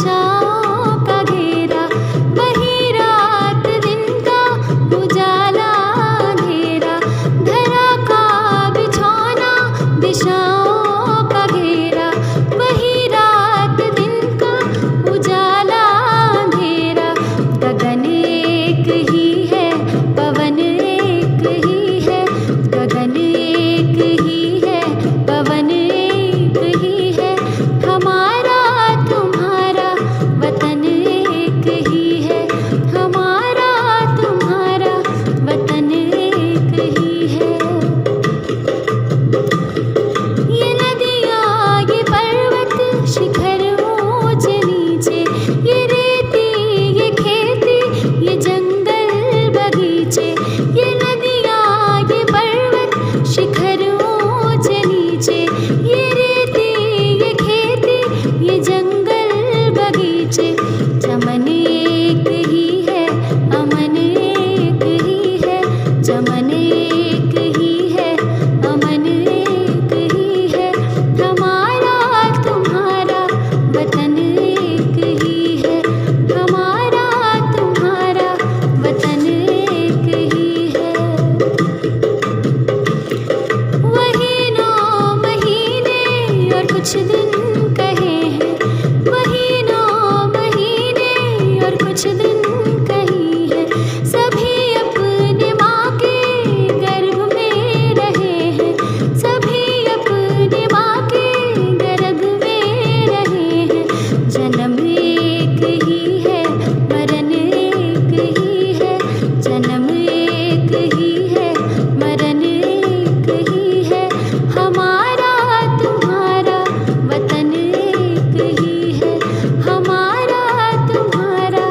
दिशाओं का घेरा, वही रात दिन का उजाला अंधेरा, धरा का बिछौना दिशाओं का घेरा, वही रात दिन का उजाला अंधेरा। गगन एक ही है, पवन एक ही है, गगन एक ही है, पवन एक ही है, हमारा तुम्हारा वतन एक ही है, हमारा तुम्हारा वतन एक ही है। ये नदियाँ ये पर्वत शिखर ऊंच नीचे, ये रेती ये खेती ये जंगल बगीचे, ये नदियाँ ये पर्वत शिखर ऊंच नीचे, ये रेती ये खेती ये जंगल बगीचे, चमन एक ही है, अमन एक ही है, चमन एक ही है, अमन एक ही है, हमारा तुम्हारा वतन एक ही है, हमारा तुम्हारा वतन एक ही है। वही 9 महीने और कुछ दिन कहे हैं, वही 9 महीने और कुछ दिन कही है, सभी अपने माँ के गर्भ में रहे हैं, सभी अपने माँ के गर्भ में रहे हैं, जन्म एक ही है, मरण एक ही है, जन्म एक ही है, मरण एक ही है, हमारा तुम्हारा वतन एक ही है, हमारा तुम्हारा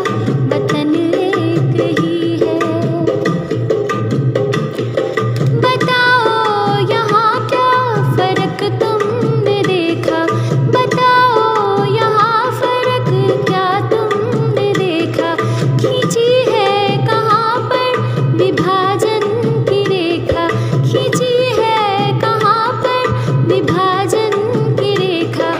वतन एक ही है। बताओ यहाँ क्या फर्क तुमने देखा, बताओ यहाँ फर्क क्या तुमने देखा, खींची है कहाँ पर विभाजन की रेखा, खींची है कहाँ पर विभाजन की रेखा,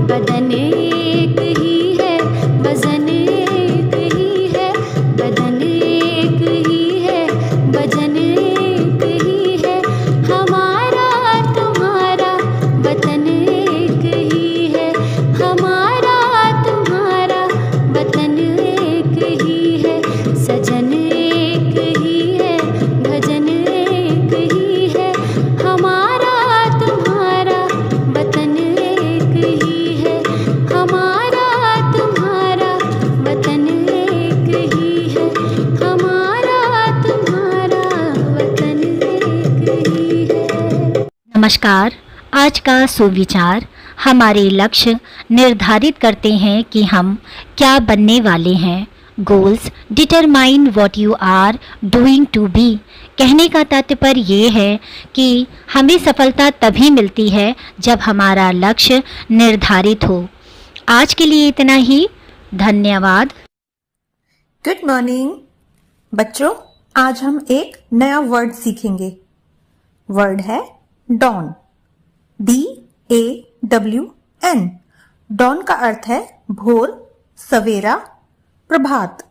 बदन एक ही है, वजन एक ही है, बदन एक ही है, वजन एक ही है, हमारा तुम्हारा वतन एक ही है, हमारा तुम्हारा वतन एक ही है, सजन एक ही है, भजन एक ही है, हमारा तुम्हारा वतन एक ही है, हमारा तुम्हारा वतन एक ही है, हमारा तुम्हारा वतन एक ही है। नमस्कार। आज का सुविचार हमारे लक्ष्य निर्धारित करते हैं कि हम क्या बनने वाले हैं। Goals determine what you are doing to be. कहने का तात्पर्य ये है कि हमें सफलता तभी मिलती है जब हमारा लक्ष्य निर्धारित हो। आज के लिए इतना ही। धन्यवाद। गुड मॉर्निंग बच्चों, आज हम एक नया वर्ड सीखेंगे। वर्ड है डॉन, DAWN। डॉन का अर्थ है भोर, सवेरा, प्रभात।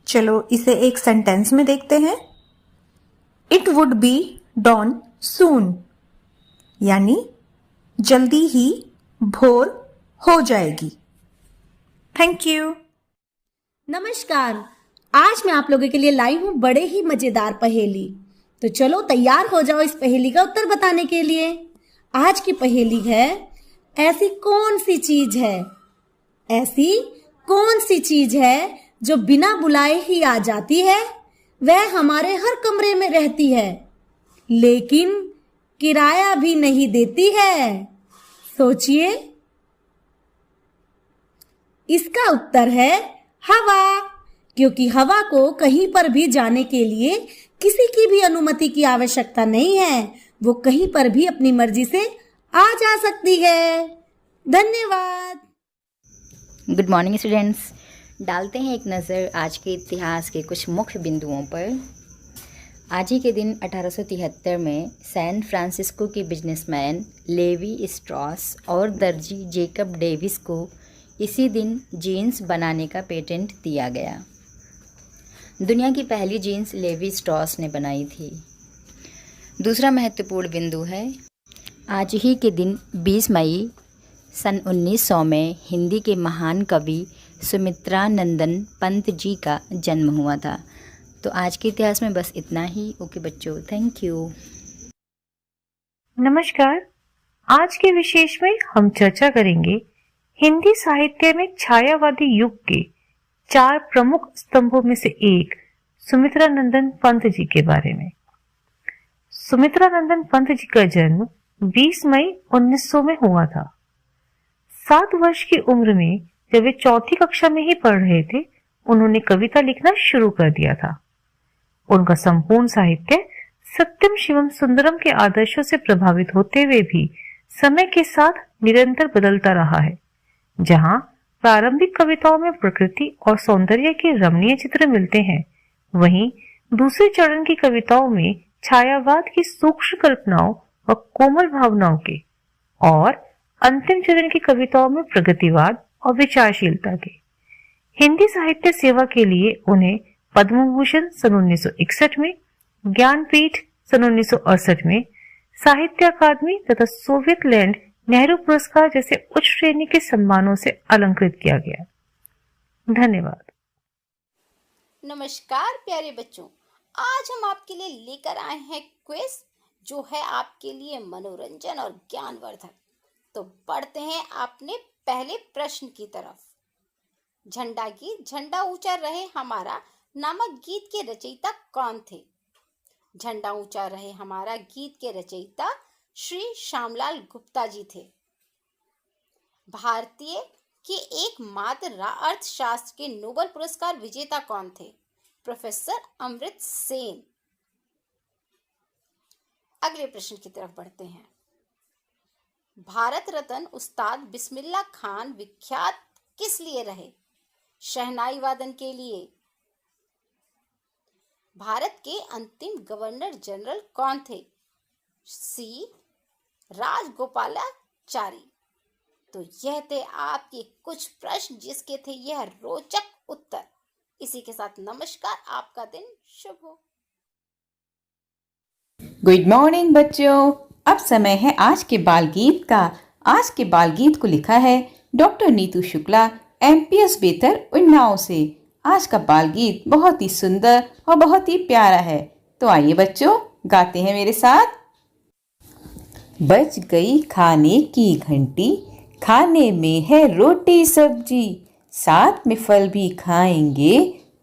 चलो इसे एक सेंटेंस में देखते हैं। इट वुड बी डॉन सून, यानी जल्दी ही भोर हो जाएगी। Thank you. नमस्कार। आज मैं आप लोगों के लिए लाई हूँ बड़े ही मजेदार पहेली। तो चलो तैयार हो जाओ इस पहेली का उत्तर बताने के लिए। आज की पहेली है, ऐसी कौन सी चीज है, ऐसी कौन सी चीज है जो बिना बुलाए ही आ जाती है, वह हमारे हर कमरे में रहती है लेकिन किराया भी नहीं देती है। सोचिए। इसका उत्तर है हवा, क्योंकि हवा को कहीं पर भी जाने के लिए किसी की भी अनुमति की आवश्यकता नहीं है। वो कहीं पर भी अपनी मर्जी से आ जा सकती है। धन्यवाद। Good morning students. डालते हैं एक नज़र आज के इतिहास के कुछ मुख्य बिंदुओं पर। आज ही के दिन 1873 में सैन फ्रांसिस्को के बिजनेसमैन लेवी स्ट्रॉस और दर्जी जेकब डेविस को इसी दिन जीन्स बनाने का पेटेंट दिया गया। दुनिया की पहली जीन्स लेवी स्ट्रॉस ने बनाई थी। दूसरा महत्वपूर्ण बिंदु है, आज ही के दिन 20 मई सन 1900 में हिंदी के महान कवि सुमित्रानंदन पंत जी का जन्म हुआ था। तो आज के इतिहास में बस इतना ही। ओके बच्चों, थैंक यू। नमस्कार। आज के विशेष में हम चर्चा करेंगे हिंदी साहित्य में छायावादी युग के 4 प्रमुख स्तंभों में से एक सुमित्रानंदन पंत जी के बारे में। सुमित्रानंदन पंत जी का जन्म 20 मई 1900 में हुआ था। 7 वर्ष की उम्र में जब वे चौथी कक्षा में ही पढ़ रहे थे, उन्होंने कविता लिखना शुरू कर दिया था। उनका संपूर्ण साहित्य सत्यम शिवम सुंदरम के आदर्शों से प्रभावित होते हुए भी समय के साथ निरंतर बदलता रहा है। जहां प्रारंभिक कविताओं में प्रकृति और सौंदर्य के रमणीय चित्र मिलते हैं, वहीं दूसरे चरण की कविताओं में छायावाद की सूक्ष्म कल्पनाओं व कोमल भावनाओं के, और अंतिम चरण की कविताओं में प्रगतिवाद और विचारशीलता के। हिंदी साहित्य सेवा के लिए उन्हें पद्म भूषण सन 1961 में, ज्ञानपीठ सन 1968 में, साहित्य अकादमी तथा सोवियत लैंड नेहरू पुरस्कार जैसे उच्च श्रेणी के सम्मानों से अलंकृत किया गया। धन्यवाद। नमस्कार प्यारे बच्चों, आज हम आपके लिए लेकर आए हैं क्विज, जो है आपके लिए मनोरंजन और ज्ञानवर्धक। तो बढ़ते हैं अपने पहले प्रश्न की तरफ। झंडा गीत झंडा ऊंचा रहे हमारा नामक गीत के रचयिता कौन थे? झंडा ऊंचा रहे हमारा गीत के रचयिता श्री श्यामलाल गुप्ता जी थे। भारतीय के एकमात्र अर्थशास्त्र के नोबेल पुरस्कार विजेता कौन थे? प्रोफेसर अमृत सेन। अगले प्रश्न की तरफ बढ़ते हैं। भारत रत्न उस्ताद बिस्मिल्लाह खान विख्यात किस लिए रहे? शहनाई वादन के लिए। भारत के अंतिम गवर्नर जनरल कौन थे? सी राजगोपालाचारी। तो यह थे आपके कुछ प्रश्न जिसके थे यह रोचक उत्तर। इसी के साथ नमस्कार, आपका दिन शुभ हो। गुड मॉर्निंग बच्चों, अब समय है आज के बाल गीत का। आज के बाल गीत को लिखा है डॉक्टर नीतू शुक्ला, एमपीएस बेहतर उन्नाव से। आज का बाल गीत बहुत ही सुंदर और बहुत ही प्यारा है। तो आइए बच्चों, गाते हैं मेरे साथ। बज गई खाने की घंटी, खाने में है रोटी सब्जी, साथ में फल भी खाएंगे,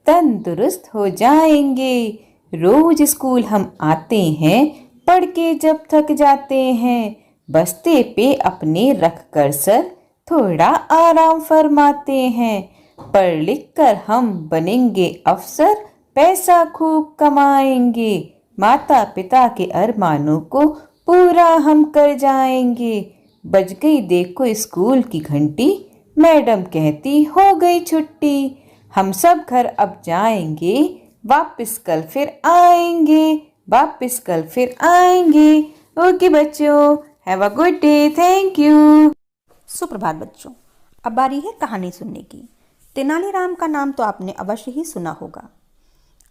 तंदुरुस्त हो जाएंगे। रोज स्कूल हम आते हैं, पढ़ के जब थक जाते हैं, बस्ते पे अपने रख कर सर थोड़ा आराम फरमाते हैं। पढ़ लिख कर हम बनेंगे अफसर, पैसा खूब कमाएंगे, माता पिता के अरमानों को पूरा हम कर जाएंगे। बज गई देखो स्कूल की घंटी, मैडम कहती हो गई छुट्टी, हम सब घर अब जाएंगे, वापस कल फिर आएंगे, वापस कल फिर आएंगे। ओके बच्चों, have a good day, thank you. सुप्रभात बच्चों, अब बारी है कहानी सुनने की। तेनालीराम का नाम तो आपने अवश्य ही सुना होगा।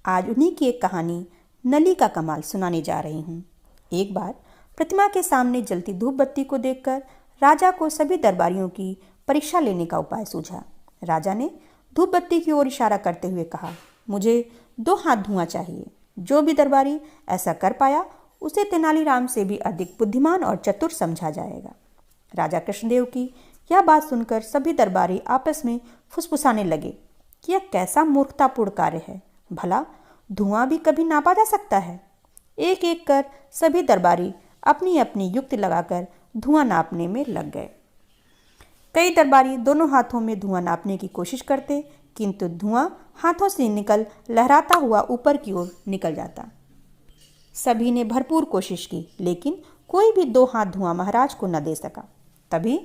आज उन्हीं की एक कहानी नली का कमाल सुनाने जा रही हूँ। एक बार प्रतिमा के सामने जलती धूप बत्ती को देखकर राजा को सभी दरबारियों की परीक्षा लेने का उपाय सूझा। राजा ने धूप बत्ती की ओर इशारा करते हुए कहा, मुझे 2 हाथ धुआं चाहिए। जो भी दरबारी ऐसा कर पाया उसे तेनालीराम से भी अधिक बुद्धिमान और चतुर समझा जाएगा। राजा कृष्णदेव की यह बात सुनकर सभी दरबारी आपस में फुसफुसाने लगे कि यह कैसा मूर्खतापूर्ण कार्य है, भला धुआं भी कभी नापा जा सकता है। एक एक कर सभी दरबारी अपनी अपनी युक्ति लगाकर धुआं नापने में लग गए। कई दरबारी दोनों हाथों में धुआं नापने की कोशिश करते, किंतु धुआं हाथों से निकल लहराता हुआ ऊपर की ओर निकल जाता। सभी ने भरपूर कोशिश की, लेकिन कोई भी 2 हाथ धुआं महाराज को न दे सका। तभी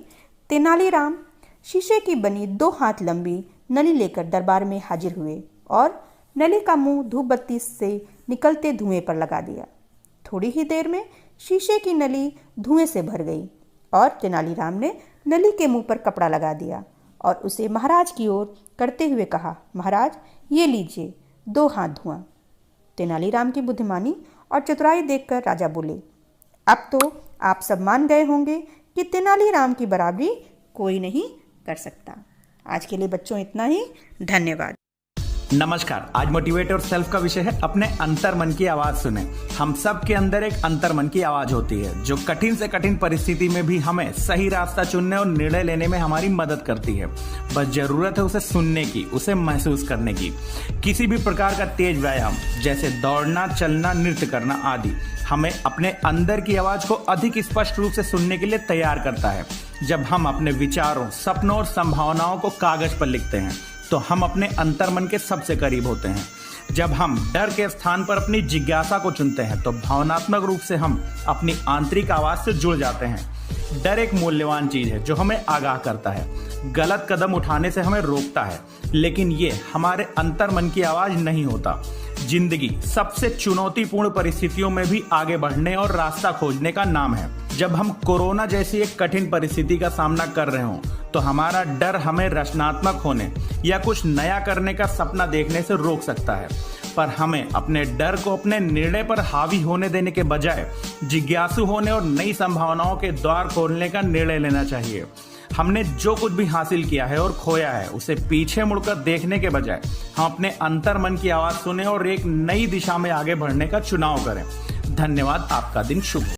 तेनालीराम शीशे की बनी 2 हाथ लंबी नली लेकर दरबार में हाजिर हुए और नली का मुंह धूप बत्ती से निकलते धुएं पर लगा दिया। थोड़ी ही देर में शीशे की नली धुएं से भर गई और तेनालीराम ने नली के मुंह पर कपड़ा लगा दिया और उसे महाराज की ओर करते हुए कहा, महाराज ये लीजिए 2 हाथ धुआं। तेनालीराम की बुद्धिमानी और चतुराई देखकर राजा बोले, अब तो आप सब मान गए होंगे कि तेनालीराम की बराबरी कोई नहीं कर सकता। आज के लिए बच्चों इतना ही। धन्यवाद। नमस्कार। आज मोटिवेट और सेल्फ का विषय है अपने अंतर मन की आवाज सुने। हम सब के अंदर एक अंतर मन की आवाज होती है जो कठिन से कठिन परिस्थिति में भी हमें सही रास्ता चुनने और निर्णय लेने में हमारी मदद करती है। बस जरूरत है उसे सुनने की, उसे महसूस करने की। किसी भी प्रकार का तेज व्यायाम जैसे दौड़ना, चलना, नृत्य करना आदि हमें अपने अंदर की आवाज को अधिक स्पष्ट रूप से सुनने के लिए तैयार करता है। जब हम अपने विचारों, सपनों और संभावनाओं को कागज पर लिखते हैं तो हम अपने अंतर्मन के सबसे करीब होते हैं। जब हम डर के स्थान पर अपनी जिज्ञासा को चुनते हैं तो भावनात्मक रूप से हम अपनी आंतरिक आवाज से जुड़ जाते हैं। डर एक मूल्यवान चीज है जो हमें आगाह करता है, गलत कदम उठाने से हमें रोकता है, लेकिन ये हमारे अंतर्मन की आवाज नहीं होता। जिंदगी सबसे चुनौतीपूर्ण परिस्थितियों में भी आगे बढ़ने और रास्ता खोजने का नाम है। जब हम कोरोना जैसी एक कठिन परिस्थिति का सामना कर रहे हों तो हमारा डर हमें रचनात्मक होने या कुछ नया करने का सपना देखने से रोक सकता है, पर हमें अपने डर को अपने निर्णय पर हावी होने देने के बजाय जिज्ञासु होने और नई संभावनाओं के द्वार खोलने का निर्णय लेना चाहिए। हमने जो कुछ भी हासिल किया है और खोया है उसे पीछे मुड़कर देखने के बजाय हम अपने अंतर मन की आवाज सुने और एक नई दिशा में आगे बढ़ने का चुनाव करें। धन्यवाद। आपका दिन शुभ हो।